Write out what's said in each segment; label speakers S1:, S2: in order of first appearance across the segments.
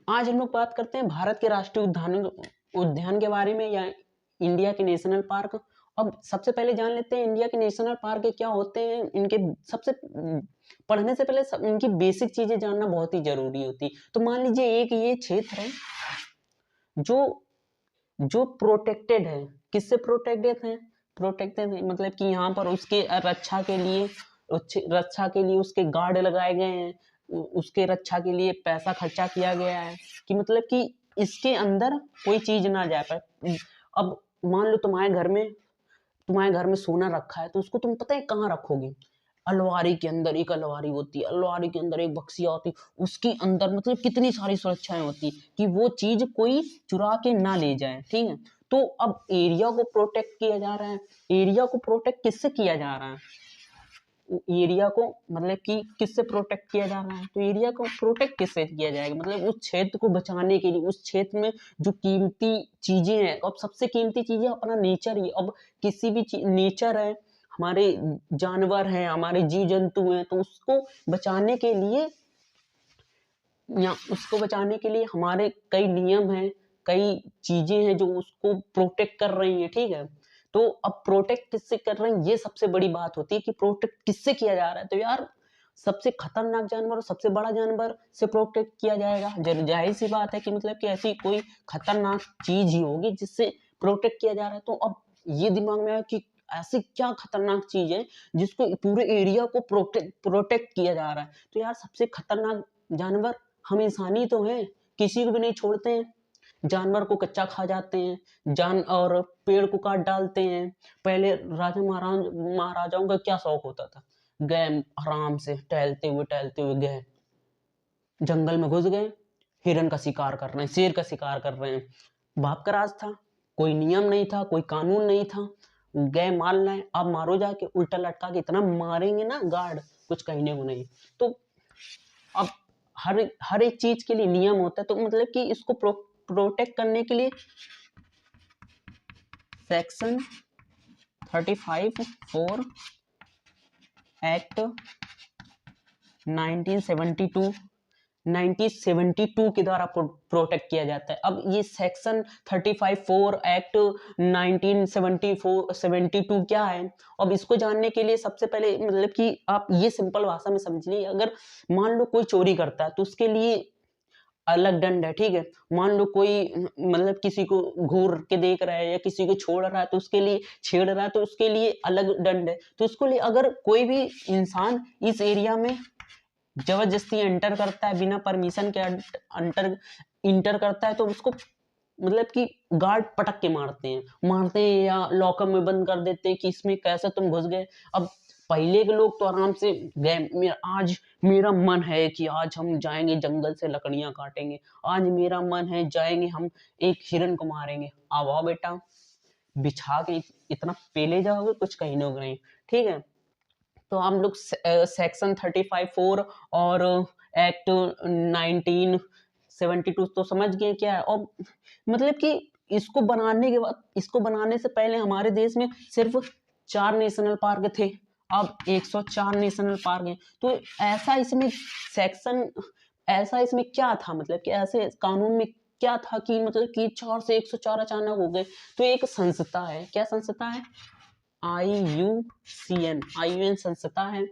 S1: आज हम लोग बात करते हैं भारत के राष्ट्रीय उद्यान के बारे में, या इंडिया के नेशनल पार्क। अब सबसे पहले जान लेते हैं इंडिया के नेशनल पार्क क्या होते हैं। इनके सबसे पढ़ने से पहले इनकी बेसिक चीजें जानना बहुत ही जरूरी होती। तो मान लीजिए एक ये क्षेत्र है जो जो प्रोटेक्टेड है। किससे प्रोटेक्टेड है? प्रोटेक्टेड है मतलब कि यहाँ पर उसके रक्षा के लिए उसके गार्ड लगाए गए हैं, उसके रक्षा के लिए पैसा खर्चा किया गया है, कि मतलब कि इसके अंदर कोई चीज ना जा पाए। अब मान लो तुम्हारे घर में सोना रखा है, तो उसको तुम पता है कहाँ रखोगे? अलमारी के अंदर। एक अलमारी होती है, अलमारी के अंदर एक बक्सिया होती है, उसके अंदर मतलब कितनी सारी सुरक्षाएं होती कि वो चीज कोई चुरा के ना ले जाए, ठीक है। तो अब एरिया को प्रोटेक्ट किया जा रहा है। एरिया को प्रोटेक्ट किससे किया जा रहा है? एरिया को मतलब कि किससे प्रोटेक्ट किया जा रहा है? तो एरिया को प्रोटेक्ट किससे किया जाएगा? मतलब उस क्षेत्र को बचाने के लिए, उस क्षेत्र में जो कीमती चीजें हैं, अब सबसे कीमती चीजें अपना नेचर ही। अब किसी भी नेचर है, हमारे जानवर हैं, हमारे जीव जंतु हैं, तो उसको बचाने के लिए हमारे कई नियम हैं, कई चीजें हैं जो उसको प्रोटेक्ट कर रही हैं, ठीक है। तो अब प्रोटेक्ट किससे कर रहे हैं, ये सबसे बड़ी बात होती है कि प्रोटेक्ट किससे किया जा रहा है। तो यार सबसे खतरनाक जानवर और सबसे बड़ा जानवर से प्रोटेक्ट किया जाएगा। जाहिर सी बात है कि मतलब कि ऐसी कोई खतरनाक चीज ही होगी जिससे प्रोटेक्ट किया जा रहा है। तो अब ये दिमाग में आया कि ऐसी क्या खतरनाक चीज है जिसको पूरे एरिया को प्रोटेक्ट किया जा रहा है। तो यार सबसे खतरनाक जानवर हम इंसानी तो हैं, किसी को भी नहीं छोड़ते हैं। जानवर को कच्चा खा जाते हैं, और पेड़ को काट डालते हैं। पहले राजा महाराजाओं का क्या शौक होता था? गए आराम से टहलते हुए गए, जंगल में घुस गए, हिरन का शिकार कर रहे हैं, शेर का शिकार कर रहे हैं। बाप का राज था, कोई नियम नहीं था, कोई कानून नहीं था। गए मार लाए, अब मारो जाके, उल्टा लटका के इतना मारेंगे ना गार्ड, कुछ कहने को नहीं। तो अब हर एक चीज के लिए नियम होता है। तो मतलब कि इसको प्रोटेक्ट करने के लिए सेक्शन 35(4) एक्ट 1972 के द्वारा प्रोटेक्ट किया जाता है। अब ये सेक्शन 35(4) एक्ट 1972 क्या है? अब इसको जानने के लिए सबसे पहले मतलब कि आप ये सिंपल भाषा में समझिए। अगर मान लो कोई चोरी करता है तो उसके लिए अलग दंड है, ठीक है। मान लो कोई मतलब किसी को घूर के देख रहा है या किसी को छोड़ रहा है तो उसके लिए, छेड़ रहा है तो उसके लिए अलग दंड है। तो उसको लिए अगर कोई भी इंसान इस एरिया में जबरदस्ती एंटर करता है, बिना परमिशन के इंटर करता है, तो उसको मतलब कि गार्ड पटक के मारते हैं या लॉकअप में बंद कर देते हैं कि इसमें कैसे तुम घुस गए। अब पहले के लोग तो आराम से गए, आज मेरा मन है कि आज हम जाएंगे जंगल से लकड़ियां काटेंगे, आज मेरा मन है जाएंगे हम एक हिरन को मारेंगे। अब आओ बेटा, बिछा के इतना पेले जाओगे, कुछ कहने को नहीं, ठीक है। तो हम लोग सेक्शन 35(4) और एक्ट 1972 तो समझ गए क्या है। और मतलब कि इसको बनाने से पहले हमारे देश में सिर्फ 4 नेशनल पार्क थे, अब 104 नेशनल पार्क हैं। तो ऐसा इसमें क्या था, मतलब कि ऐसे कानून में क्या था कि मतलब कि 4 से 104 अचानक हो गए? तो एक संस्था है, क्या संस्था है? IUCN संस्था है,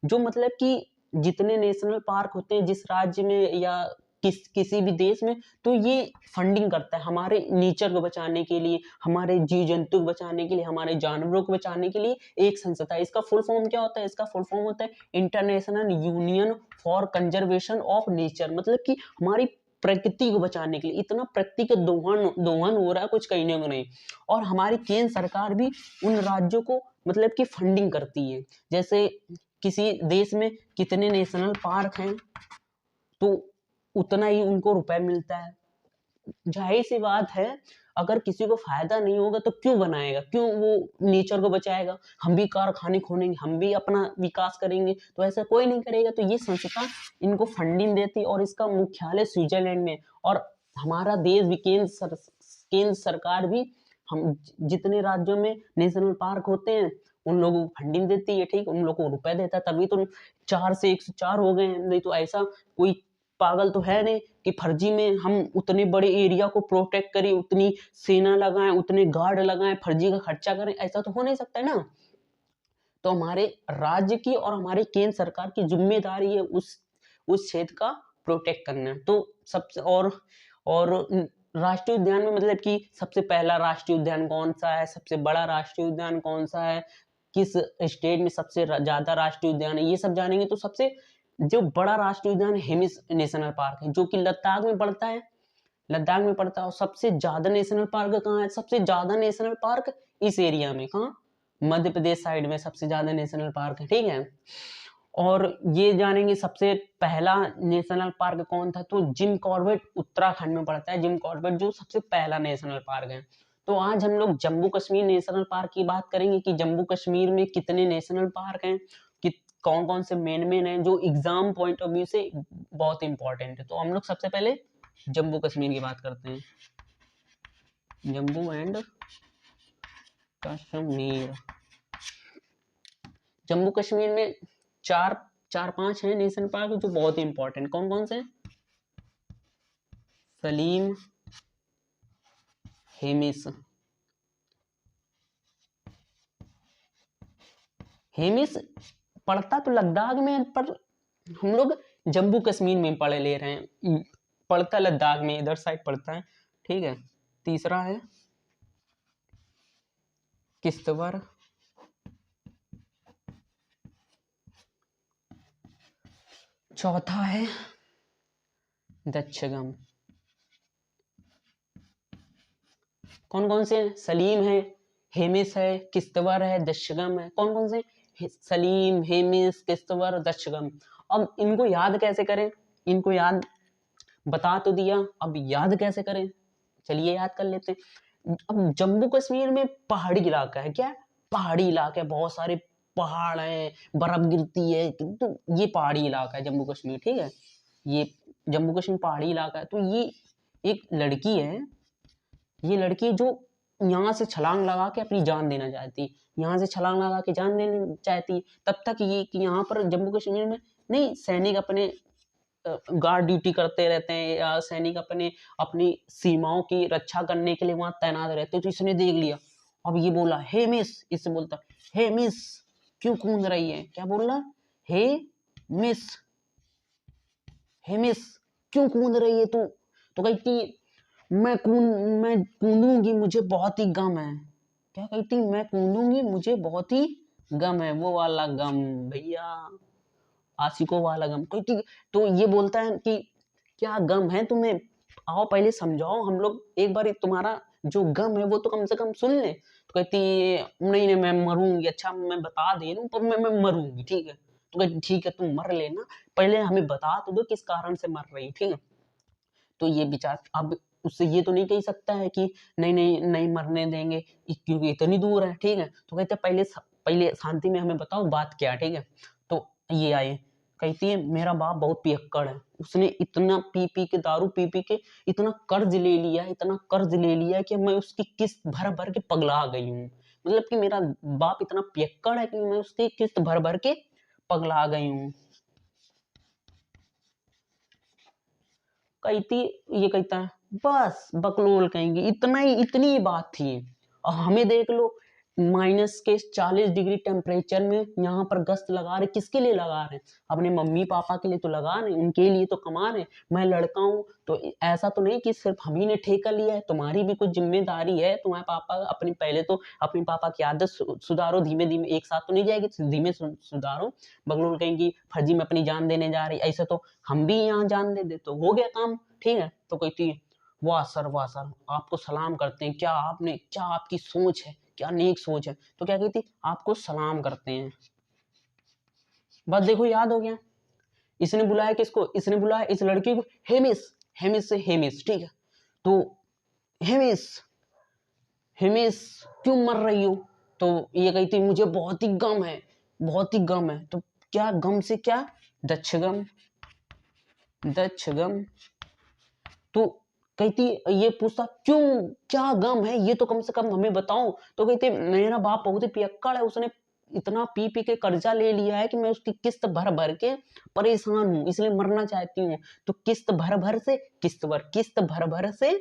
S1: जो मतलब कि जितने नेशनल पार्क होते हैं जिस राज्य में या किसी भी देश में, तो ये फंडिंग करता है हमारे नेचर को बचाने के लिए, हमारे जीव जंतु को बचाने के लिए, हमारे जानवरों को बचाने के लिए एक संस्था है। इसका फुल फॉर्म क्या होता है? इसका फुल फॉर्म होता है international union for conservation of nature. मतलब कि हमारी प्रकृति को बचाने के लिए। इतना प्रकृति का दोहन हो रहा है, कुछ कहने को नहीं। और हमारी केंद्र सरकार भी उन राज्यों को मतलब कि फंडिंग करती है। जैसे किसी देश में कितने नेशनल पार्क हैं तो उतना ही उनको रुपए मिलता है। जाहिर सी बात है, अगर किसी को फायदा नहीं होगा तो क्यों बनाएगा, क्यों वो नेचर को बचाएगा? हम भी कारखाने खोलेंगे, हम भी अपना विकास करेंगे, तो ऐसा कोई नहीं करेगा। तो ये संस्था इनको फंडिंग देती और इसका मुख्यालय स्विट्जरलैंड में। और हमारा देश भी केंद्र सरकार भी हम जितने राज्यों में नेशनल पार्क होते हैं उन लोगों को फंडिंग देती है, ठीक, उन लोगों को रुपए देता है, तभी तो 4 से 104 हो गए हैं। नहीं तो ऐसा कोई पागल तो है नहीं कि फर्जी में हम उतने बड़े एरिया को प्रोटेक्ट करें, उतनी सेना लगाएं, उतने गार्ड लगाएं, फर्जी का खर्चा करें, ऐसा तो हो नहीं सकता है ना। तो हमारे राज्य की और हमारे केंद्र सरकार की जिम्मेदारी है उस क्षेत्र का प्रोटेक्ट करना। तो सबसे और राष्ट्रीय उद्यान में मतलब कि सबसे पहला राष्ट्रीय उद्यान कौन सा है, सबसे बड़ा राष्ट्रीय उद्यान कौन सा है, किस स्टेट में सबसे ज्यादा राष्ट्रीय उद्यान है, ये सब जानेंगे। तो सबसे जो बड़ा राष्ट्रीय उद्यान हेमिस नेशनल पार्क है, जो कि लद्दाख में पड़ता है, लद्दाख में पड़ता है। और सबसे ज्यादा नेशनल पार्क कहाँ है, सबसे ज्यादा नेशनल पार्क इस एरिया में, कहाँ, मध्य प्रदेश साइड में सबसे ज्यादा नेशनल पार्क है, ठीक है। और ये जानेंगे सबसे पहला नेशनल पार्क कौन था, तो जिम कॉर्बेट उत्तराखंड में पड़ता है, जिम कॉर्बेट जो सबसे पहला नेशनल पार्क है। तो आज हम लोग जम्मू कश्मीर नेशनल पार्क की बात करेंगे कि जम्मू कश्मीर में कितने नेशनल पार्क हैं, कि कौन कौन से मेन हैं जो एग्जाम पॉइंट ऑफ व्यू से बहुत इंपॉर्टेंट है। तो हम लोग सबसे पहले जम्मू कश्मीर की बात करते हैं, जम्मू एंड कश्मीर। जम्मू कश्मीर में चार पांच है नेशनल पार्क जो बहुत इंपॉर्टेंट। कौन कौन से, सलीम, हेमिस, हेमिस पड़ता तो लद्दाख में, पर हम लोग जम्मू कश्मीर में पढ़ ले रहे हैं, पड़ता लद्दाख में, इधर साइड पड़ता है, ठीक है। तीसरा है किश्तवाड़, चौथा है दक्षगम। कौन कौन से, सलीम है, हेमिस है, किश्तवाड़ है, दक्षगम है। कौन कौन से, सलीम, हेमिस, किश्तवाड़, दक्षगम। अब इनको याद कैसे करें, इनको याद बता तो दिया, अब याद कैसे करें, चलिए याद कर लेते हैं। अब जम्मू कश्मीर में पहाड़ी इलाका है, क्या, पहाड़ी इलाका है, बहुत सारे पहाड़ हैं, बर्फ गिरती है, तो ये पहाड़ी इलाका है जम्मू कश्मीर, ठीक है। ये जम्मू कश्मीर पहाड़ी इलाका है। तो ये एक लड़की है, ये लड़की जो यहाँ से छलांग लगा के अपनी जान देना चाहती, यहाँ से छलांग लगा के जान देना चाहती, तब तक ये कि यहाँ पर जम्मू कश्मीर में नहीं, सैनिक अपने गार्ड ड्यूटी करते रहते हैं, या सैनिक अपने अपनी सीमाओं की रक्षा करने के लिए वहां तैनात रहते हैं। तो इसने देख लिया, अब ये बोला हे मिस, इससे बोलता हे मिस क्यों कूद रही है, क्या बोल रहा, हे मिस, हे मिस क्यों कूद रही है तू। तो कहती मैं कूदूंगी, मुझे बहुत ही गम है। क्या कहती, मैं कूदूंगी, मुझे बहुत ही गम है, वो वाला गम भैया, आशिकों वाला गम। कहती, तो ये बोलता है कि क्या गम है तुम्हें, आओ पहले समझाओ, हम लोग एक बार तुम्हारा जो गम है वो तो कम से कम सुन ले। तो कहती नहीं नहीं, मैं मरूंगी, अच्छा मैं बता दे रही हूँ, पर मैं मरूंगी, ठीक है। तो कहती ठीक है तुम मर लेना, पहले हमें बता तो दो किस कारण से मर रही, ठीक है। तो ये विचार, अब उससे ये तो नहीं कह सकता है कि नहीं नहीं नहीं मरने देंगे, क्योंकि इतनी दूर है, ठीक है। तो कहते पहले शांति में हमें बताओ बात क्या, ठीक है। तो ये आए, कहती है मेरा बाप बहुत पियक्कड़ है, उसने इतना पी के, दारू पी के इतना कर्ज ले लिया, इतना कर्ज ले लिया कि मैं उसकी किस्त भर भर के पगला गई हूँ। मतलब कि मेरा बाप इतना पियक्कड़ है कि मैं उसकी किस्त भर भर के पगला गई हूँ। कहती, ये कहता है बस बकलोल कहेंगे, इतना ही, इतनी ही बात थी। और हमें देख लो, -40 डिग्री टेम्परेचर में यहाँ पर गश्त लगा रहे, किसके लिए लगा रहे, अपने मम्मी पापा के लिए तो लगा रहे, उनके लिए तो कमा रहे। मैं लड़का हूँ, तो ऐसा तो नहीं कि सिर्फ हम ही ने ठेका लिया है, तुम्हारी भी कुछ जिम्मेदारी है। तुम्हारे पापा अपनी, पहले तो अपने पापा की आदत सुधारो, धीमे धीमे, एक साथ तो नहीं जाएगी, धीमे सुधारो। बगलोल कहेंगी फर्जी में अपनी जान देने जा रही, ऐसे तो हम भी यहाँ जान दे दे तो हो गया काम, ठीक है। तो कहती है वाह सर आपको सलाम करते हैं, क्या आपने, क्या आपकी सोच है, क्या नेक सोच है। तो क्या कहती, आपको सलाम करते हैं। बस देखो याद हो गया। इसने बुलाया किसको, इसने बुलाया इस लड़की को हेमिस, हेमिस से हेमिस, ठीक है। तो हेमिस, हेमिस क्यों मर रही हो। तो ये कहती मुझे बहुत ही गम है, बहुत ही गम है। तो क्या गम से, क्या, दक्षगम, दक्षगम। तो कहती, ये पूछता क्यों, क्या गम है, ये तो कम से कम हमें बताओ। तो कहती मेरा बाप बहुत ही पियक्कड़ है, उसने इतना पी पी के कर्जा ले लिया है कि मैं उसकी किस्त भर भर के परेशान हूँ, इसलिए मरना चाहती हूँ। तो किस्त भर भर से किस्त भर, किस्त भर भर से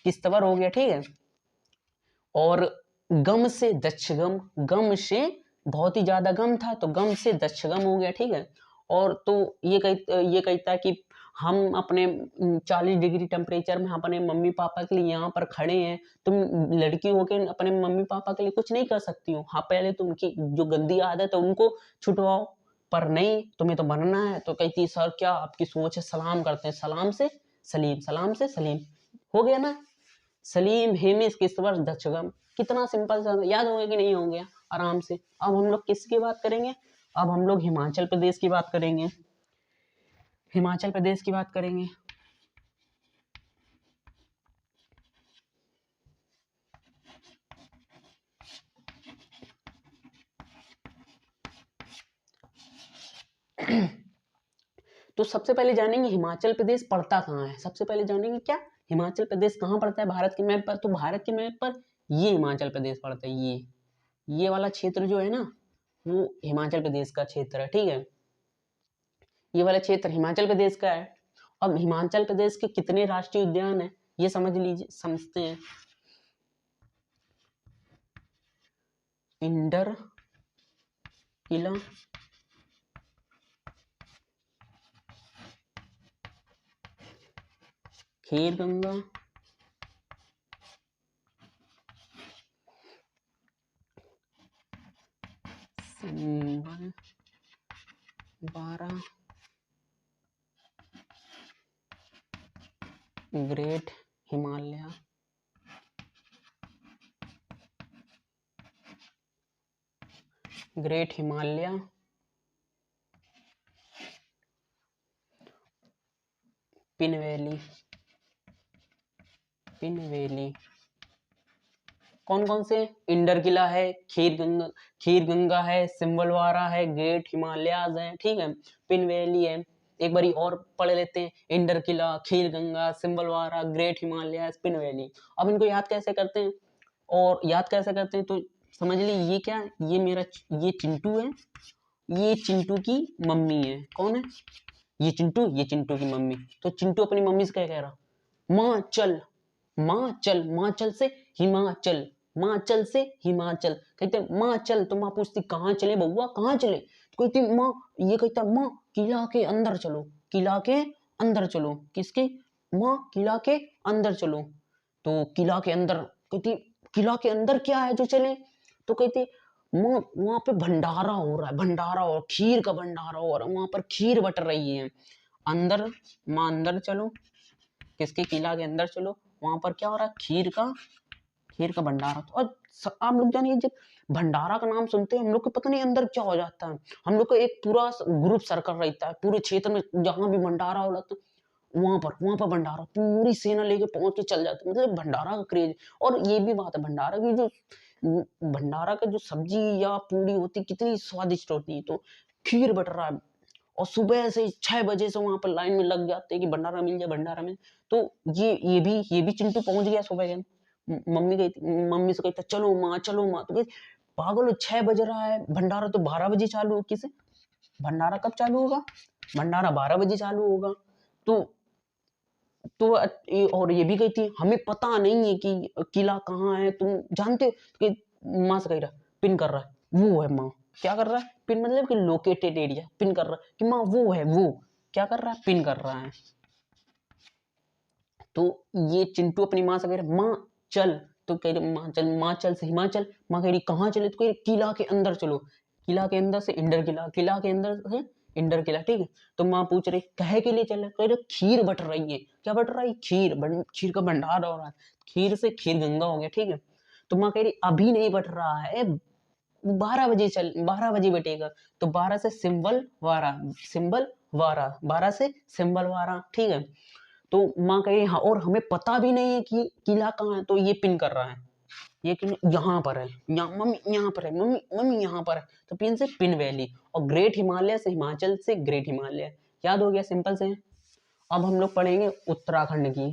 S1: किस्त भर हो गया, ठीक है। और गम से दक्षगम, गम से बहुत ही ज्यादा गम था तो गम से दक्षगम हो गया, ठीक है। और तो ये कहता है कि हम अपने 40 डिग्री टेम्परेचर में अपने मम्मी पापा के लिए यहाँ पर खड़े हैं, तुम लड़की होकर अपने मम्मी पापा के लिए कुछ नहीं कर सकती हो। हाँ, पहले तो उनकी जो गंदी आदत है उनको छुटवाओ, पर नहीं, तुम्हें तो बनना है। तो कहती सर क्या आपकी सोच है, सलाम करते हैं, सलाम से सलीम, सलाम से सलीम, हो गया ना। सलीम हेमिस किसवर दक्षगम, कितना सिंपल सा, याद हो गया कि नहीं हो गया आराम से। अब हम लोग किसकी बात करेंगे, अब हम लोग हिमाचल प्रदेश की बात करेंगे, हिमाचल प्रदेश की बात करेंगे। तो सबसे पहले जानेंगे हिमाचल प्रदेश पड़ता कहाँ है। सबसे पहले जानेंगे क्या, हिमाचल प्रदेश कहाँ पड़ता है भारत के मैप पर। तो भारत के मैप पर ये हिमाचल प्रदेश पड़ता है, ये वाला क्षेत्र जो है ना वो हिमाचल प्रदेश का क्षेत्र है, ठीक है। ये वाला क्षेत्र हिमाचल प्रदेश का है। अब हिमाचल प्रदेश के कितने राष्ट्रीय उद्यान है ये समझ लीजिए, समझते हैं। इंडर किला, खीर गंगा, बारा, great Himalaya, great Himalaya, pin valley, pin valley. कौन कौन से, इंडर किला है, खीर गंगा है, सिम्बलवारा है, ग्रेट हिमालयाज है, ठीक है, पिन वैली है। एक बारी और पढ़ लेते हैं, Inderkilla, Kheer Ganga, Simbalwara, great Himalayas, Pin valley. अब इनको याद कैसे करते हैं, और याद कैसे करते हैं तो समझ ली, ये क्या है, ये मेरा, ये चिंटू है, ये चिंटू की मम्मी है। कौन है, ये चिंटू की मम्मी। तो चिंटू अपनी मम्मी से क्या कह रहा, माँ चल, माँ चल, माँ चल से हिमाचल, माँ चल से हिमाचल। कहते माँ चल, तो माँ पूछती कहाँ चले बउआ, कहाँ चले। तो कहती माँ, ये कहता माँ किला के अंदर चलो, किला के अंदर चलो। किसके, माँ किला के अंदर चलो। तो किला के अंदर, कहती किला के अंदर क्या है जो चले। तो कहती माँ वहां पे भंडारा हो रहा है, भंडारा और खीर का भंडारा हो रहा है, वहां पर खीर बट रही है। अंदर, माँ अंदर चलो, किसके, किला के अंदर चलो, वहां पर क्या हो रहा है, खीर का भंडारा। तो और आप लोग जानिए, जब भंडारा का नाम सुनते हैं हम लोग को पता नहीं अंदर क्या हो जाता है। हम लोग को एक पूरा ग्रुप सर्कल रहता है पूरे क्षेत्र में, जहां भी भंडारा हो रहा है वहां पर भंडारा, पूरी सेना लेके पहुंच के चल जाते, मतलब भंडारा का क्रेज। और ये भी बात है, भंडारा की जो, भंडारा का जो सब्जी या पूरी होती कितनी स्वादिष्ट होती है। तो खीर बट रहा है, और सुबह से 6 बजे से वहां पर लाइन में लग जाते हैं कि भंडारा मिल जाए, भंडारा मिल। तो ये भी चिंटू पहुंच गया सुबह के। मम्मी से कहता चलो माँ, चलो माँ। तो पागल, 6 बज रहा है, भंडारा तो 12 बजे चालू हो। किसे, भंडारा कब चालू होगा, भंडारा 12 बजे चालू होगा। तो और ये भी कहती हमें पता नहीं है कि किला कहाँ है, तुम जानते हो। कि माँ से कह रहा पिन कर रहा है, वो है माँ, क्या कर रहा है, पिन मतलब कि लोकेटेड एरिया, पिन कर रहा है कि माँ वो है, वो क्या कर रहा है, पिन कर रहा है। तो ये चिंटू अपनी माँ से कह रहा माँ चल। तो कह रही माँ चल, माँ चल से हिमाचल। माँ कह रही कहाँ चले, तो कह रही किला के अंदर चलो, किला के अंदर से इंडर किला, किला के अंदर से इंडर किला, ठीक है। तो माँ पूछ रही कहे के लिए चले, कह रहे खीर बट रही है। क्या बट रहा है, खीर का भंडार हो रहा है, खीर से खीर गंगा हो गया, ठीक है। तो माँ कह रही अभी नहीं बट रहा है, 12 बजे 12 बजे बटेगा। तो 12 से सिंबल वारा, सिंबल वारा, 12 से सिंबल वारा, ठीक है। तो माँ कह रही हाँ, और हमें पता भी नहीं है कि किला कहाँ है। तो ये पिन कर रहा है, ये कि यहाँ पर है, यहाँ मम्मी, यहाँ पर है मम्मी, मम्मी यहाँ पर है। तो पिन से पिन वैली, और ग्रेट हिमालय से हिमाचल से ग्रेट हिमालय। याद हो गया, सिंपल से। अब हम लोग पढ़ेंगे उत्तराखंड की,